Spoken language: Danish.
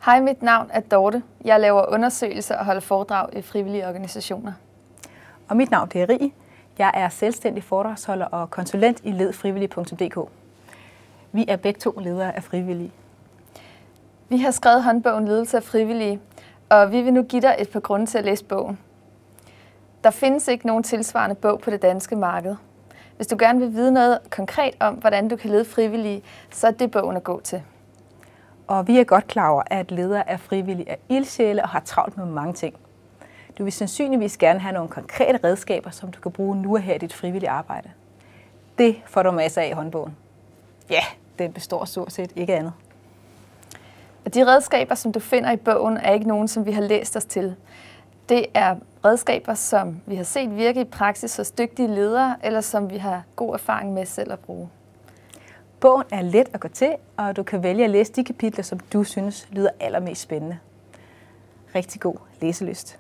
Hej, mit navn er Dorte. Jeg laver undersøgelser og holder foredrag i frivillige organisationer. Og mit navn er Rie. Jeg er selvstændig foredragsholder og konsulent i ledfrivillige.dk. Vi er begge to ledere af frivillige. Vi har skrevet håndbogen Ledelse af frivillige, og vi vil nu give dig et par grunde til at læse bogen. Der findes ikke nogen tilsvarende bog på det danske marked. Hvis du gerne vil vide noget konkret om, hvordan du kan lede frivillige, så er det bogen at gå til. Og vi er godt klar over, at ledere af frivillige er ildsjæle og har travlt med mange ting. Du vil sandsynligvis gerne have nogle konkrete redskaber, som du kan bruge nu og her i dit frivillige arbejde. Det får du masser af i håndbogen. Ja, den består stort set ikke andet. Og de redskaber, som du finder i bogen, er ikke nogen, som vi har læst os til. Det er redskaber, som vi har set virke i praksis hos dygtige ledere, eller som vi har god erfaring med selv at bruge. Bogen er let at gå til, og du kan vælge at læse de kapitler, som du synes lyder allermest spændende. Rigtig god læselyst.